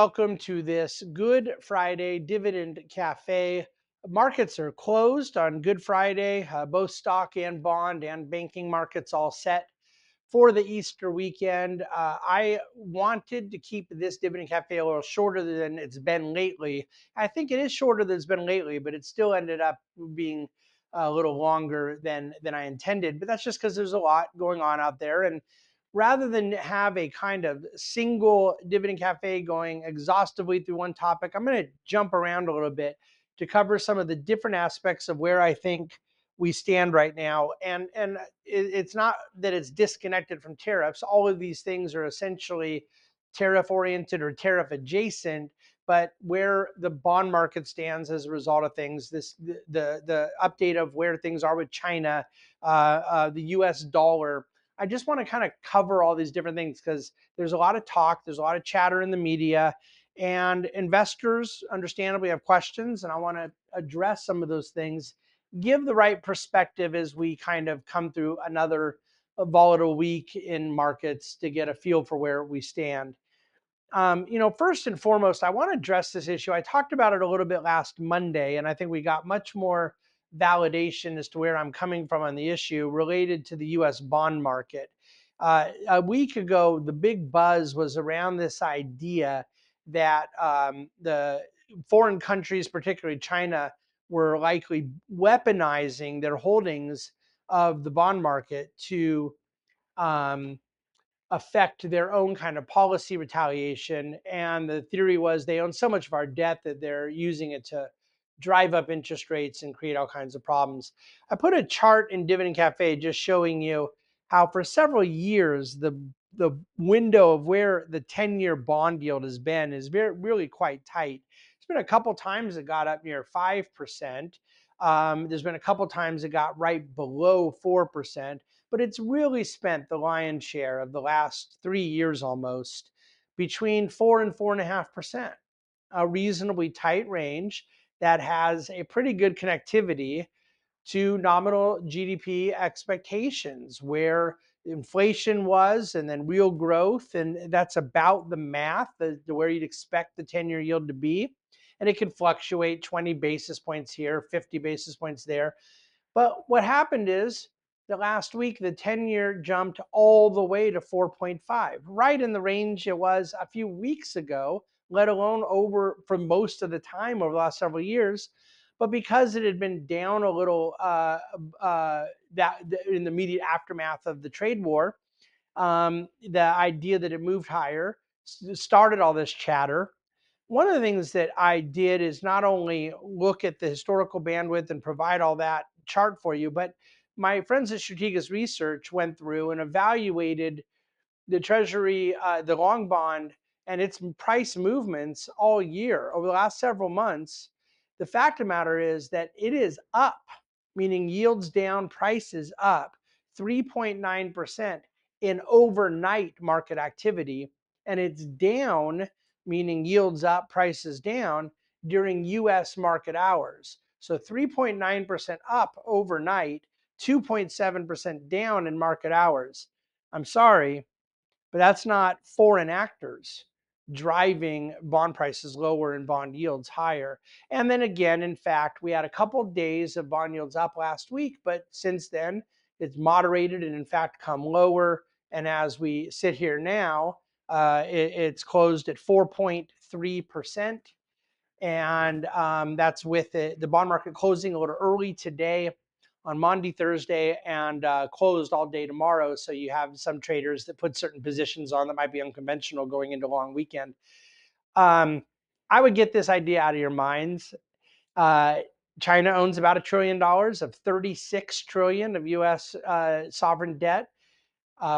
welcome to this Good Friday Dividend Cafe. Markets are closed on Good Friday, both stock and bond and banking markets all set for the Easter weekend. I wanted to keep this Dividend Cafe a little shorter than it's been lately. I think it is shorter than it's been lately, but it still ended up being a little longer than I intended. But that's just because there's a lot going on out there. And rather than have a kind of single Dividend Cafe going exhaustively through one topic, I'm going to jump around a little bit to cover some of the different aspects of where I think we stand right now. And it's not that it's disconnected from tariffs. All of these things are essentially tariff oriented or tariff adjacent, but where the bond market stands as a result of things, the update of where things are with China, the U.S. dollar. I just want to kind of cover all these different things because there's a lot of talk, there's a lot of chatter in the media, and investors understandably have questions, and I want to address some of those things, give the right perspective as we kind of come through another volatile week in markets to get a feel for where we stand. First and foremost, I want to address this issue. I talked about it a little bit last Monday, and I think we got much more validation as to where I'm coming from on the issue related to the US bond market. A week ago, the big buzz was around this idea that the foreign countries, particularly China, were likely weaponizing their holdings of the bond market to um, affect their own kind of policy retaliation. And the theory was they own so much of our debt that they're using it to drive up interest rates and create all kinds of problems. I put a chart in Dividend Cafe just showing you how for several years the window of where the 10-year bond yield has been is really quite tight. It's been a couple times it got up near 5%. There's been a couple times it got right below 4%, but it's really spent the lion's share of the last 3 years almost between 4 and 4.5%, a reasonably tight range that has a pretty good connectivity to nominal GDP expectations, where inflation was and then real growth. And that's about the math, where you'd expect the 10-year yield to be. And it can fluctuate 20 basis points here, 50 basis points there. But what happened is the last week, the 10-year jumped all the way to 4.5, right in the range it was a few weeks ago, let alone over for most of the time over the last several years. But because it had been down a little that in the immediate aftermath of the trade war, the idea that it moved higher started all this chatter. One of the things that I did is not only look at the historical bandwidth and provide all that chart for you, but my friends at Strategas Research went through and evaluated the Treasury, the long bond, and its price movements all year over the last several months. The fact of the matter is that it is up, meaning yields down, prices up 3.9% in overnight market activity, and it's down, meaning yields up, prices down during US market hours. So 3.9% up overnight, 2.7% down in market hours. I'm sorry, but that's not foreign actors driving bond prices lower and bond yields higher. And then again, in fact, we had a couple of days of bond yields up last week, but since then it's moderated and in fact come lower. And as we sit here now, it's closed at 4.3%. And that's with the bond market closing a little early today on Monday, Thursday, and closed all day tomorrow. So you have some traders that put certain positions on that might be unconventional going into a long weekend. I would get this idea out of your minds. Uh, China owns about $1 trillion of 36 trillion of U.S. Sovereign debt.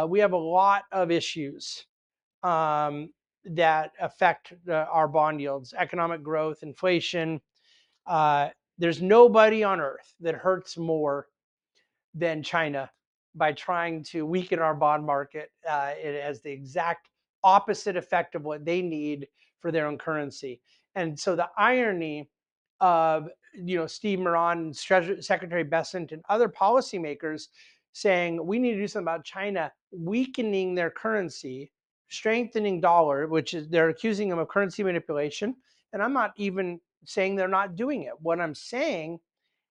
We have a lot of issues um, that affect our bond yields: economic growth, inflation. Uh, there's nobody on earth that hurts more than China by trying to weaken our bond market. It has the exact opposite effect of what they need for their own currency. And so the irony of Steve Moran, Secretary Bessent, and other policymakers saying we need to do something about China weakening their currency strengthening dollar, which is they're accusing them of currency manipulation. And I'm not even saying they're not doing it. What I'm saying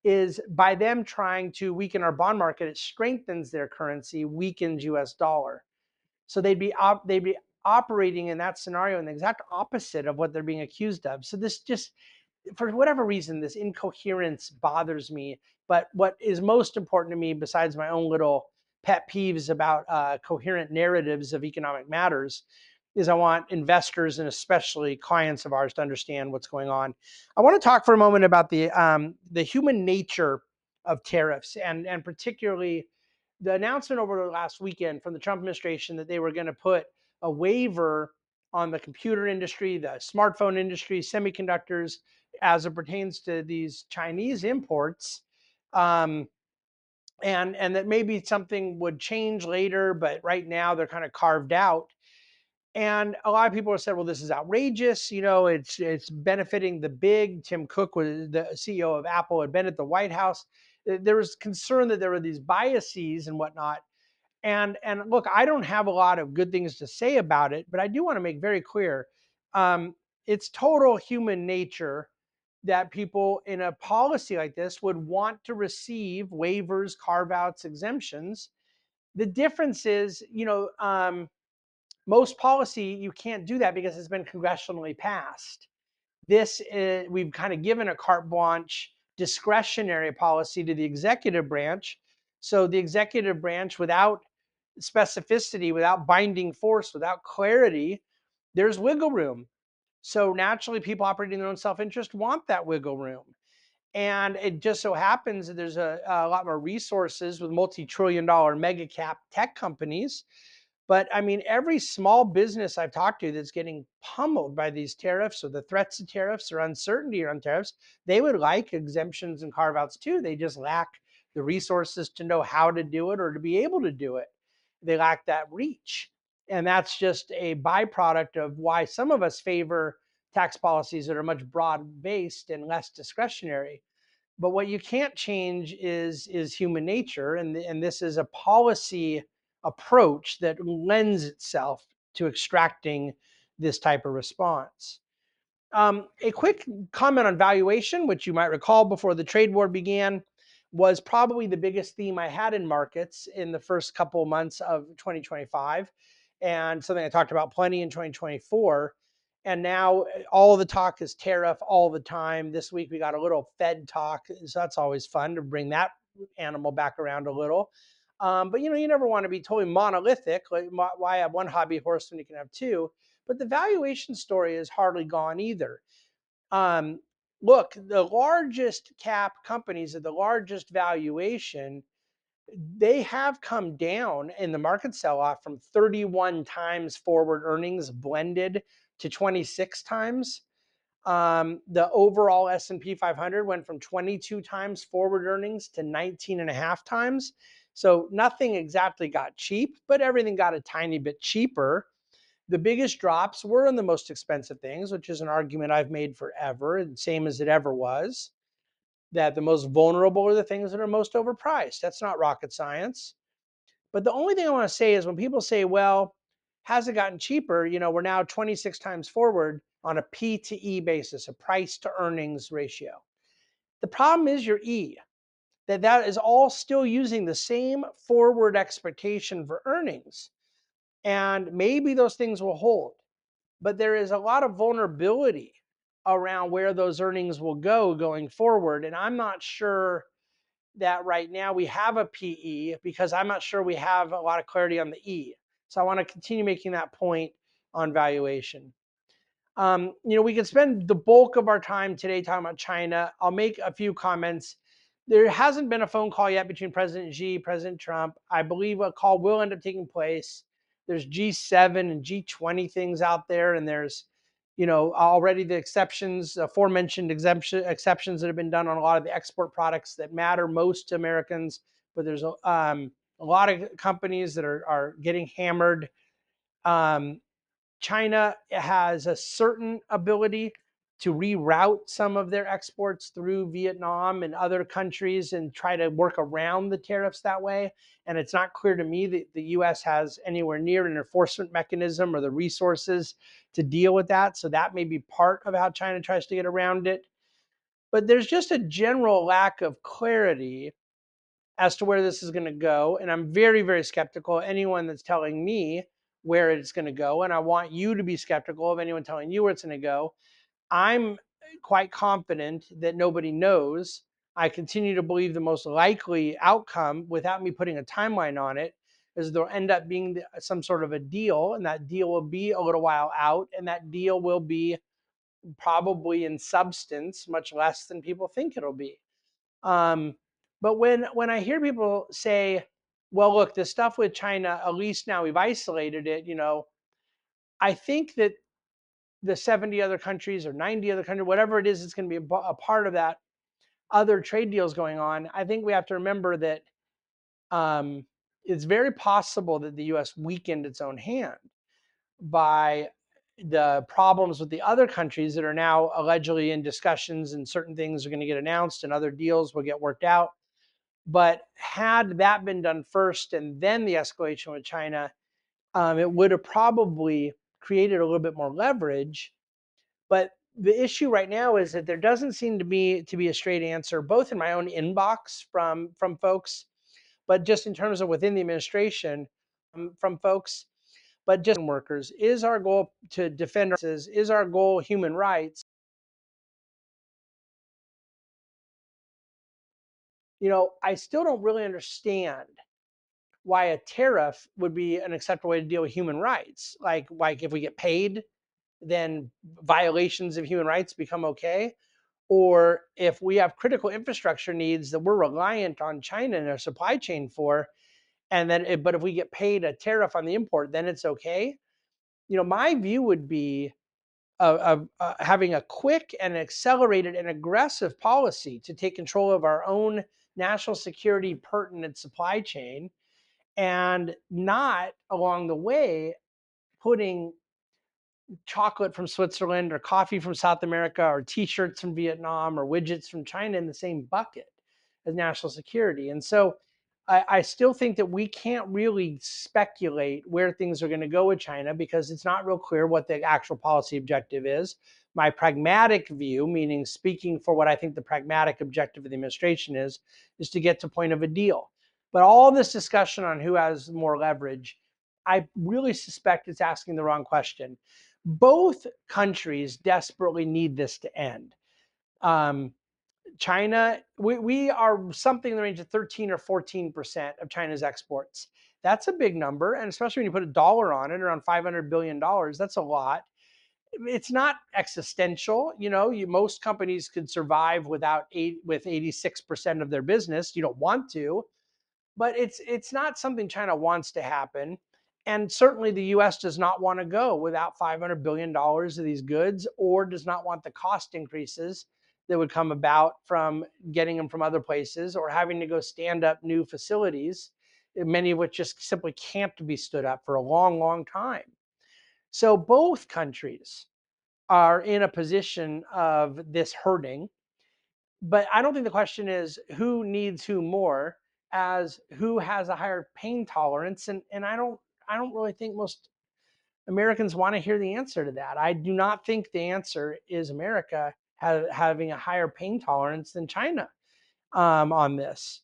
is by them trying to weaken our bond market, it strengthens their currency, weakens US dollar. So they'd be operating in that scenario in the exact opposite of what they're being accused of. So this just, for whatever reason, this incoherence bothers me. But what is most important to me, besides my own little pet peeves about coherent narratives of economic matters, is I want investors and especially clients of ours to understand what's going on. I want to talk for a moment about the human nature of tariffs, and particularly the announcement over the last weekend from the Trump administration that they were going to put a waiver on the computer industry, the smartphone industry, semiconductors, as it pertains to these Chinese imports. Um, and that maybe something would change later, but right now they're kind of carved out. And a lot of people have said, well, this is outrageous. You know, it's benefiting the big. Tim Cook, was the CEO of Apple, had been at the White House. There was concern that there were these biases and whatnot. And look, I don't have a lot of good things to say about it, but I do want to make very clear, um, it's total human nature that people in a policy like this would want to receive waivers, carve outs, exemptions. The difference is, most policy, you can't do that because it's been congressionally passed. This is, we've kind of given a carte blanche discretionary policy to the executive branch. So the executive branch, without specificity, without binding force, without clarity, there's wiggle room. So naturally, people operating their own self-interest want that wiggle room. And it just so happens that there's a lot more resources with multi-trillion-dollar mega cap tech companies. But I mean, every small business I've talked to that's getting pummeled by these tariffs or the threats of tariffs or uncertainty around tariffs, they would like exemptions and carve outs too. They just lack the resources to know how to do it or to be able to do it. They lack that reach. And that's just a byproduct of why some of us favor tax policies that are much broad based and less discretionary. But what you can't change is human nature, and this is a policy approach that lends itself to extracting this type of response. A quick comment on valuation, which you might recall before the trade war began, was probably the biggest theme I had in markets in the first couple of months of 2025, and something I talked about plenty in 2024. And now all the talk is tariff all the time. This week we got a little Fed talk, so that's always fun to bring that animal back around a little. But you never want to be totally monolithic. Like, why have one hobby horse when you can have two? But the valuation story is hardly gone either. Um, Look, the largest cap companies at the largest valuation, they have come down in the market sell-off from 31 times forward earnings blended to 26 times. The overall S&P 500 went from 22 times forward earnings to 19 and a half times. So nothing exactly got cheap, but everything got a tiny bit cheaper. The biggest drops were in the most expensive things, which is an argument I've made forever, and same as it ever was, that the most vulnerable are the things that are most overpriced. That's not rocket science. But the only thing I want to say is when people say, well, has it gotten cheaper? We're now 26 times forward on a P to E basis, a price to earnings ratio. The problem is your E, that is all still using the same forward expectation for earnings. And maybe those things will hold. But there is a lot of vulnerability around where those earnings will go going forward. And I'm not sure that right now we have a PE because I'm not sure we have a lot of clarity on the E. So I want to continue making that point on valuation. We could spend the bulk of our time today talking about China. I'll make a few comments. There hasn't been a phone call yet between President Xi, President Trump. I believe a call will end up taking place. There's G7 and G20 things out there, and there's, already the exceptions, aforementioned exceptions that have been done on a lot of the export products that matter most to Americans. But there's a lot of companies that are getting hammered. China has a certain ability to reroute some of their exports through Vietnam and other countries and try to work around the tariffs that way. And it's not clear to me that the US has anywhere near an enforcement mechanism or the resources to deal with that. So that may be part of how China tries to get around it. But there's just a general lack of clarity as to where this is going to go. And I'm very, very skeptical of anyone that's telling me where it's going to go. And I want you to be skeptical of anyone telling you where it's going to go. I'm quite confident that nobody knows. I continue to believe the most likely outcome, without me putting a timeline on it, is there'll end up being some sort of a deal, and that deal will be a little while out, and that deal will be probably in substance much less than people think it'll be. Um, but when I hear people say, "Well, look, this stuff with China, at least now we've isolated it," I think that the 70 other countries or 90 other countries, whatever it is, it's going to be a part of that other trade deals going on. I think we have to remember that um, it's very possible that the U.S. weakened its own hand by the problems with the other countries that are now allegedly in discussions, and certain things are going to get announced and other deals will get worked out. But had that been done first and then the escalation with China, it would have probably created a little bit more leverage. But the issue right now is that there doesn't seem to be a straight answer, both in my own inbox from folks, but just in terms of within the administration from folks, but just workers. Is our goal to defend our is our goal human rights? I still don't really understand why a tariff would be an acceptable way to deal with human rights. Like if we get paid, then violations of human rights become okay. Or if we have critical infrastructure needs that we're reliant on China and our supply chain for, and then but if we get paid a tariff on the import, then it's okay. My view would be of having a quick and accelerated and aggressive policy to take control of our own national security pertinent supply chain, and not along the way putting chocolate from Switzerland or coffee from South America or t-shirts from Vietnam or widgets from China in the same bucket as national security. And so I still think that we can't really speculate where things are going to go with China because it's not real clear what the actual policy objective is. My pragmatic view, meaning speaking for what I think the pragmatic objective of the administration is to get to point of a deal. But all this discussion on who has more leverage, I really suspect it's asking the wrong question. Both countries desperately need this to end. Um, China, we are something in the range of 13 or 14% of China's exports. That's a big number. And especially when you put a dollar on it, around $500 billion, that's a lot. It's not existential. Most companies could survive with 86% of their business. You don't want to, but it's not something China wants to happen. And certainly the US does not want to go without $500 billion of these goods, or does not want the cost increases that would come about from getting them from other places, or having to go stand up new facilities, many of which just simply can't be stood up for a long, long time. So both countries are in a position of this hurting. But I don't think the question is who needs who more, as who has a higher pain tolerance. And I don't really think most Americans want to hear the answer to that. I do not think the answer is America having a higher pain tolerance than China on this.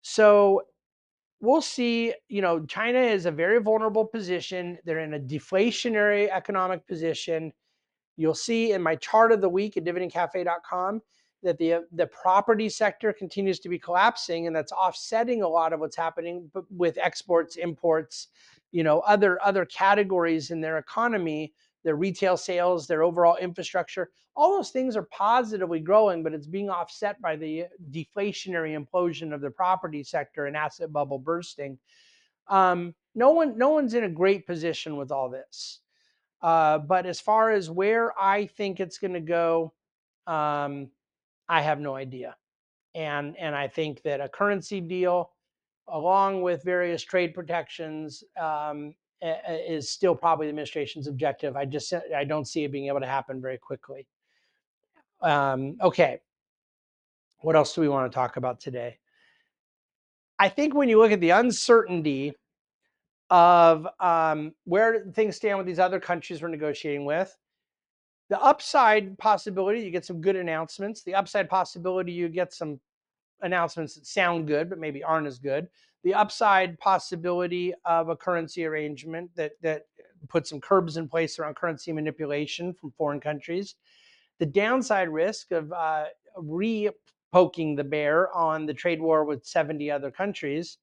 So we'll see. China is a very vulnerable position. They're in a deflationary economic position. You'll see in my chart of the week at dividendcafe.com that the property sector continues to be collapsing, and that's offsetting a lot of what's happening with exports, imports, other categories in their economy, their retail sales, their overall infrastructure. All those things are positively growing, but it's being offset by the deflationary implosion of the property sector and asset bubble bursting. No one's in a great position with all this. But as far as where I think it's going to go, I have no idea. And I think that a currency deal, along with various trade protections, is still probably the administration's objective. I don't see it being able to happen very quickly. Okay, what else do we want to talk about today? I think when you look at the uncertainty of where things stand with these other countries we're negotiating with, the upside possibility, you get some good announcements. The upside possibility, you get some announcements that sound good, but maybe aren't as good. The upside possibility of a currency arrangement that puts some curbs in place around currency manipulation from foreign countries. The downside risk of re-poking the bear on the trade war with 70 other countries.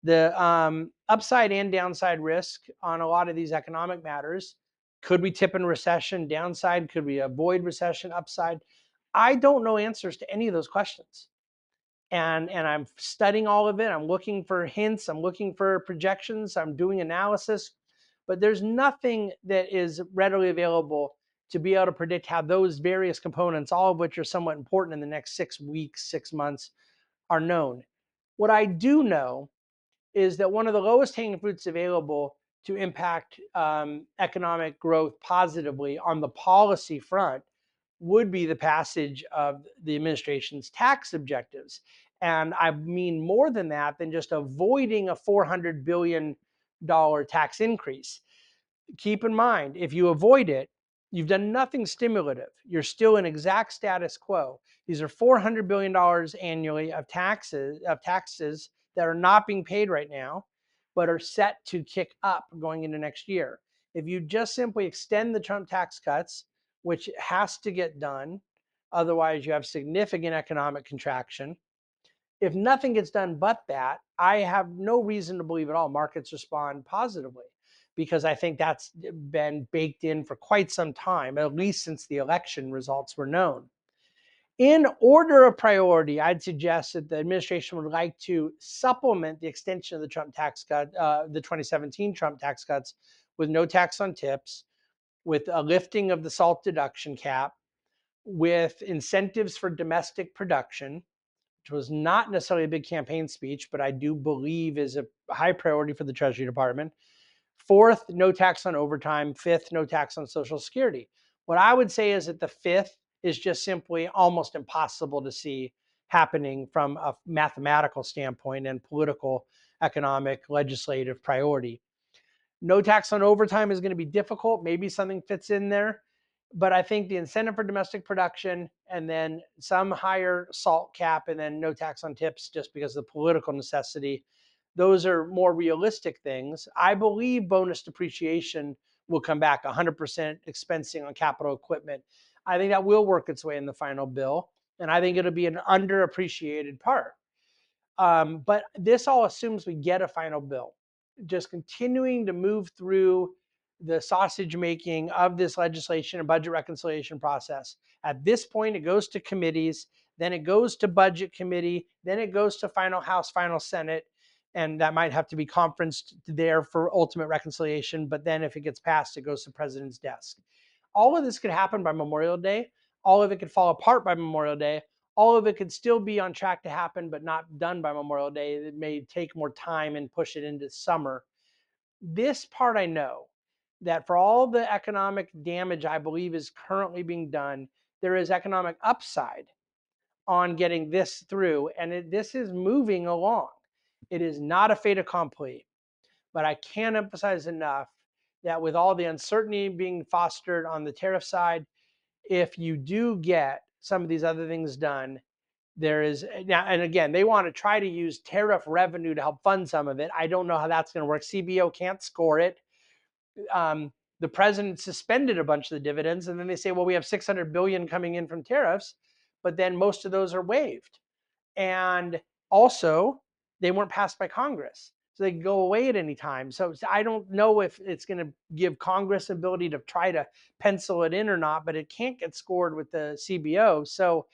The upside and downside risk on a lot of these economic matters. Could we tip in recession? Downside, could we avoid recession? Upside. I don't know answers to any of those questions. And I'm studying all of it. I'm looking for hints. I'm looking for projections. I'm doing analysis. But there's nothing that is readily available to be able to predict how those various components, all of which are somewhat important in the next 6 weeks, 6 months, are known. What I do know is that one of the lowest hanging fruits available to impact economic growth positively on the policy front would be the passage of the administration's tax objectives. And I mean more than that, than just avoiding a $400 billion tax increase. Keep in mind, if you avoid it, you've done nothing stimulative. You're still in exact status quo. These are $400 billion annually of taxes that are not being paid right now, but are set to kick up going into next year. If you just simply extend the Trump tax cuts, which has to get done, otherwise you have significant economic contraction. If nothing gets done but that, I have no reason to believe at all markets respond positively, because I think that's been baked in for quite some time, at least since the election results were known. In order of priority, I'd suggest that the administration would like to supplement the extension of the Trump tax cut, the 2017 Trump tax cuts, with no tax on tips, with a lifting of the SALT deduction cap, with incentives for domestic production, which was not necessarily a big campaign speech, but I do believe is a high priority for the Treasury Department. Fourth, no tax on overtime. Fifth, no tax on Social Security. What I would say is that the fifth is just simply almost impossible to see happening from a mathematical standpoint and political, economic, legislative priority. No tax on overtime is going to be difficult. Maybe something fits in there. But I think the incentive for domestic production, and then some higher SALT cap, and then no tax on tips just because of the political necessity, those are more realistic things. I believe bonus depreciation will come back, 100% expensing on capital equipment. I think that will work its way in the final bill. And I think it'll be an underappreciated part. But this all assumes we get a final bill. Just continuing to move through the sausage making of this legislation and budget reconciliation process. At this point, it goes to committees, then it goes to budget committee, then it goes to final House, final Senate, and that might have to be conferenced there for ultimate reconciliation. But then if it gets passed, it goes to the president's desk. All of this could happen by Memorial Day. All of it could fall apart by Memorial Day. All of it could still be on track to happen, but not done by Memorial Day. It may take more time and push it into summer. This part I know, that for all the economic damage I believe is currently being done, there is economic upside on getting this through, and this is moving along. It is not a fait accompli, but I can't emphasize enough that with all the uncertainty being fostered on the tariff side, if you do get some of these other things done, there is now, and again, they want to try to use tariff revenue to help fund some of it. I don't know how that's going to work. CBO can't score it. The president suspended a bunch of the dividends, and then they say, well, we have 600 billion coming in from tariffs, but then most of those are waived. And also, they weren't passed by Congress, so they can go away at any time. So I don't know if it's going to give Congress ability to try to pencil it in or not, but it can't get scored with the CBO. So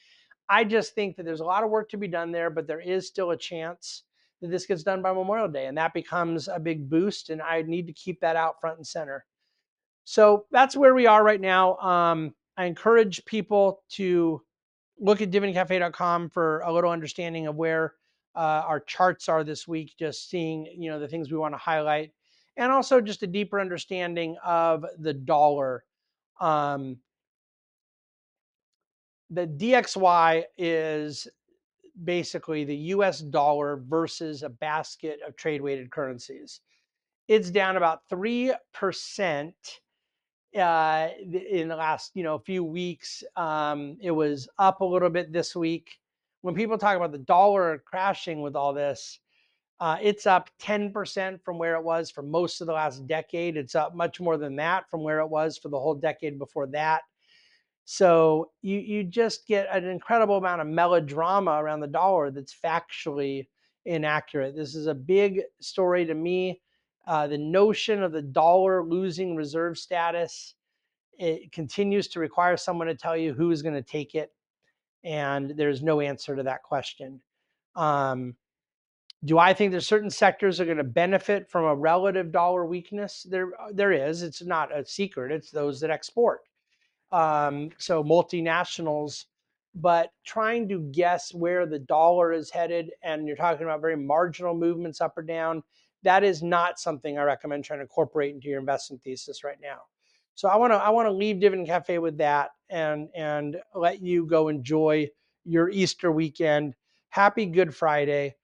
I just think that there's a lot of work to be done there, but there is still a chance that this gets done by Memorial Day, and that becomes a big boost, and I need to keep that out front and center. So that's where we are right now. I encourage people to look at dividendcafe.com for a little understanding of where our charts are this week, just seeing the things we want to highlight, and also just a deeper understanding of the dollar. Um, The DXY is basically the US dollar versus a basket of trade weighted currencies. It's down about 3% in the last few weeks. It was up a little bit this week. When people talk about the dollar crashing with all this, it's up 10% from where it was for most of the last decade. It's up much more than that from where it was for the whole decade before that. So you just get an incredible amount of melodrama around the dollar that's factually inaccurate. This is a big story to me. The notion of the dollar losing reserve status, it continues to require someone to tell you who is going to take it, and there's no answer to that question. Do I think there's certain sectors are going to benefit from a relative dollar weakness? There is. It's not a secret. It's those that export. So multinationals, but trying to guess where the dollar is headed, and you're talking about very marginal movements up or down, that is not something I recommend trying to incorporate into your investment thesis right now. So I want to leave Dividend Cafe with that, and let you go enjoy your Easter weekend. Happy Good Friday.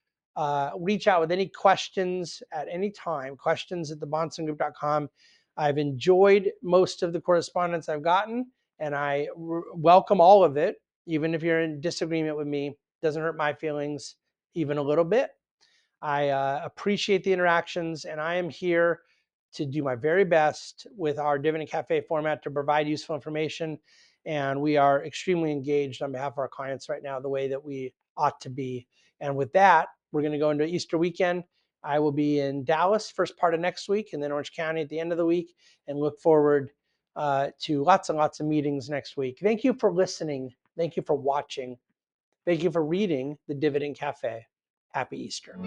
Reach out with any questions at any time, questions@thebahnsen.com. I've enjoyed most of the correspondence I've gotten, and I welcome all of it, even if you're in disagreement with me. Doesn't hurt my feelings even a little bit. I appreciate the interactions, and I am here to do my very best with our Dividend Cafe format to provide useful information. And we are extremely engaged on behalf of our clients right now, the way that we ought to be. And with that, we're going to go into Easter weekend. I will be in Dallas first part of next week, and then Orange County at the end of the week, and look forward to lots and lots of meetings next week. Thank you for listening. Thank you for watching. Thank you for reading the Dividend Cafe. Happy Easter.